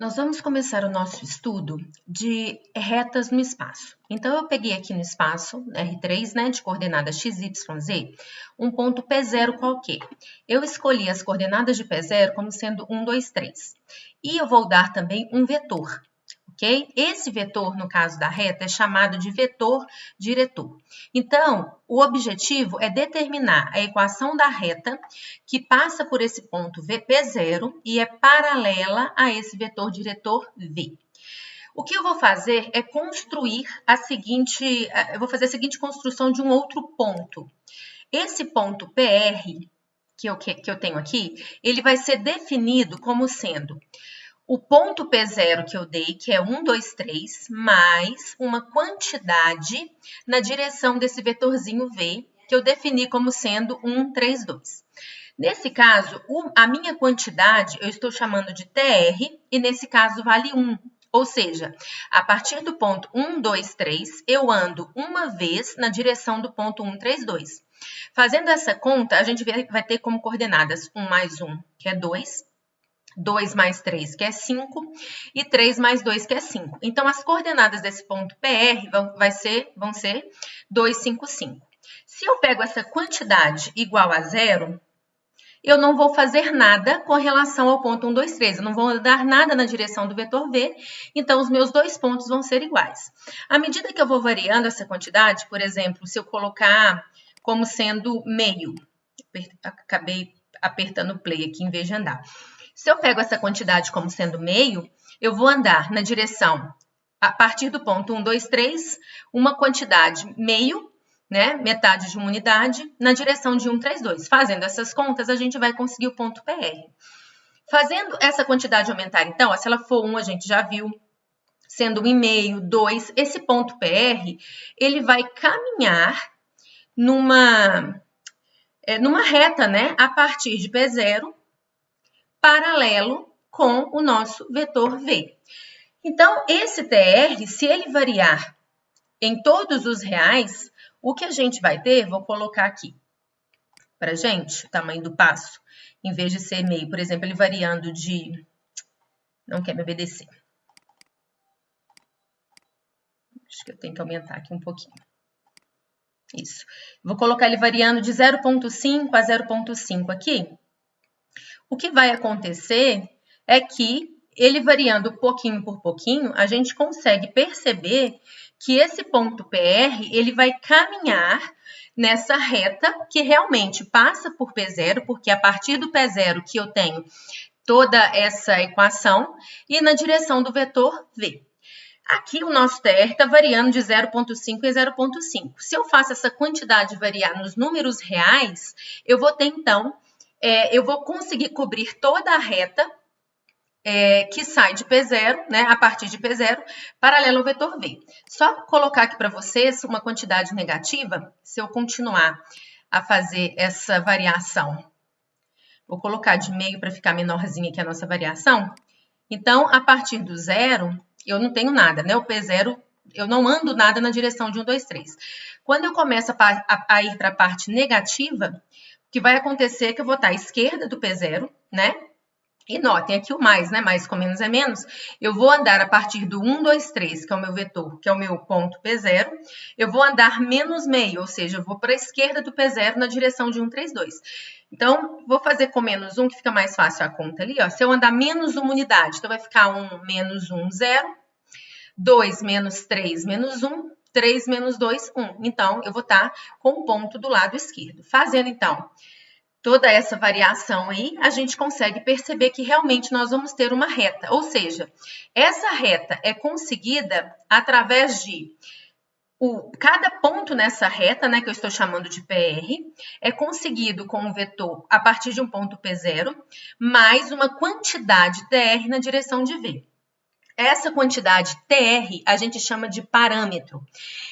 Nós vamos começar o nosso estudo de retas no espaço. Então, eu peguei aqui no espaço, R3, né, de coordenadas x, y, z, um ponto P0 qualquer. Eu escolhi as coordenadas de P0 como sendo 1, 2, 3. E eu vou dar também um vetor, ok? Esse vetor, no caso da reta, é chamado de vetor diretor. Então, o objetivo é determinar a equação da reta que passa por esse ponto P0 e é paralela a esse vetor diretor V. O que eu vou fazer é construir a seguinte construção de um outro ponto. Esse ponto PR que eu tenho aqui, ele vai ser definido como sendo o ponto P0 que eu dei, que é 1, 2, 3, mais uma quantidade na direção desse vetorzinho V, que eu defini como sendo 1, 3, 2. Nesse caso, a minha quantidade eu estou chamando de TR, e nesse caso vale 1. Ou seja, a partir do ponto 1, 2, 3, eu ando uma vez na direção do ponto 1, 3, 2. Fazendo essa conta, a gente vai ter como coordenadas 1 mais 1, que é 2, 2 mais 3, que é 5, e 3 mais 2, que é 5. Então, as coordenadas desse ponto PR vão ser 2, 5, 5. Se eu pego essa quantidade igual a 0, eu não vou fazer nada com relação ao ponto 1, 2, 3. Eu não vou dar nada na direção do vetor V, então os meus dois pontos vão ser iguais. À medida que eu vou variando essa quantidade, por exemplo, se eu colocar como sendo meio, acabei apertando play aqui em vez de andar. Se eu pego essa quantidade como sendo meio, eu vou andar na direção, a partir do ponto 1, 2, 3, uma quantidade meio, né, metade de uma unidade, na direção de 1, 3, 2. Fazendo essas contas, a gente vai conseguir o ponto PR. Fazendo essa quantidade aumentar, então, se ela for 1, a gente já viu, sendo 1,5, 2, esse ponto PR, ele vai caminhar numa reta, né, a partir de P0, paralelo com o nosso vetor V. Então, esse TR, se ele variar em todos os reais, o que a gente vai ter, vou colocar aqui para gente, o tamanho do passo, em vez de ser meio, por exemplo, ele variando de... Não quer me obedecer. Acho que eu tenho que aumentar aqui um pouquinho. Isso. Vou colocar ele variando de 0,5 a 0,5 aqui. O que vai acontecer é que ele variando pouquinho por pouquinho, a gente consegue perceber que esse ponto PR, ele vai caminhar nessa reta que realmente passa por P0, porque a partir do P0 que eu tenho toda essa equação, e na direção do vetor V. Aqui o nosso TR está variando de 0,5 a 0,5. Se eu faço essa quantidade variar nos números reais, eu vou ter então... eu vou conseguir cobrir toda a reta que sai de P0, né, a partir de P0, paralelo ao vetor V. Só colocar aqui para vocês uma quantidade negativa, se eu continuar a fazer essa variação. Vou colocar de meio para ficar menorzinha aqui a nossa variação. Então, a partir do 0, eu não tenho nada, né? O P0, eu não ando nada na direção de 1, 2, 3. Quando eu começo a ir para a parte negativa, o que vai acontecer é que eu vou estar à esquerda do P0, né? E notem aqui o mais, né? Mais com menos é menos. Eu vou andar a partir do 1, 2, 3, que é o meu vetor, que é o meu ponto P0. Eu vou andar menos meio, ou seja, eu vou para a esquerda do P0 na direção de 1, 3, 2. Então, vou fazer com menos 1, que fica mais fácil a conta ali, ó. Se eu andar menos uma unidade, então vai ficar 1 menos 1, 0. 2 menos 3, menos 1. 3 menos 2, 1. Então, eu vou estar com o ponto do lado esquerdo. Fazendo, então, toda essa variação aí, a gente consegue perceber que realmente nós vamos ter uma reta. Ou seja, essa reta é conseguida através de... cada ponto nessa reta, né, que eu estou chamando de PR, é conseguido com um vetor a partir de um ponto P0, mais uma quantidade TR na direção de V. Essa quantidade TR a gente chama de parâmetro.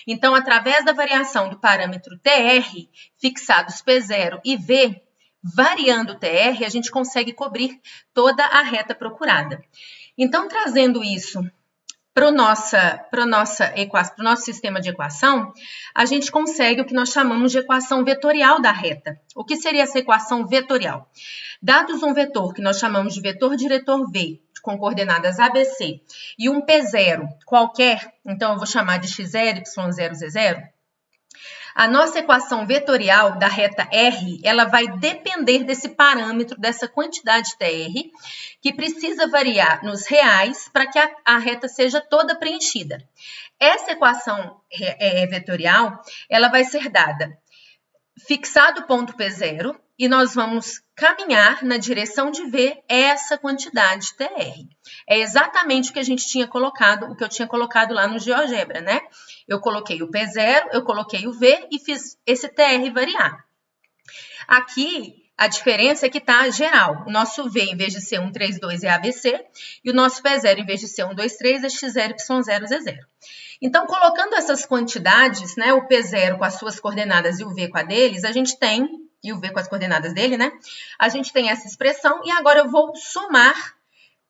Então, através da variação do parâmetro TR, fixados P0 e V, variando o TR, a gente consegue cobrir toda a reta procurada. Então, trazendo isso para o nosso sistema de equação, a gente consegue o que nós chamamos de equação vetorial da reta. O que seria essa equação vetorial? Dados um vetor que nós chamamos de vetor diretor V, com coordenadas ABC, e um P0 qualquer, então eu vou chamar de x0, y0, z0, a nossa equação vetorial da reta R, ela vai depender desse parâmetro, dessa quantidade TR, que precisa variar nos reais para que a reta seja toda preenchida. Essa equação vetorial, ela vai ser dada fixado o ponto P0 e nós vamos caminhar na direção de V essa quantidade TR. É exatamente o que a gente tinha colocado, o que eu tinha colocado lá no GeoGebra, né? Eu coloquei o P0, eu coloquei o V e fiz esse TR variar. Aqui, a diferença é que está geral. O nosso V, em vez de ser 1, 3, 2, é ABC, e o nosso P0, em vez de ser 1, 2, 3, é x0, y0, z0. Então, colocando essas quantidades, né, o P0 com as suas coordenadas e o V com a deles, a gente tem, e o V com as coordenadas dele, né, a gente tem essa expressão, e agora eu vou somar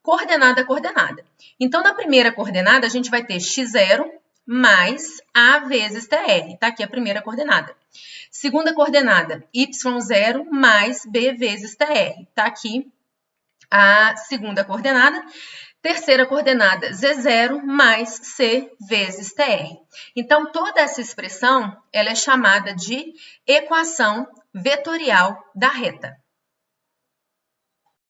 coordenada a coordenada. Então, na primeira coordenada, a gente vai ter x0 mais A vezes TR, tá aqui a primeira coordenada. Segunda coordenada, y0 mais B vezes TR, tá aqui a segunda coordenada. Terceira coordenada, Z0 mais C vezes TR. Então, toda essa expressão, ela é chamada de equação vetorial da reta.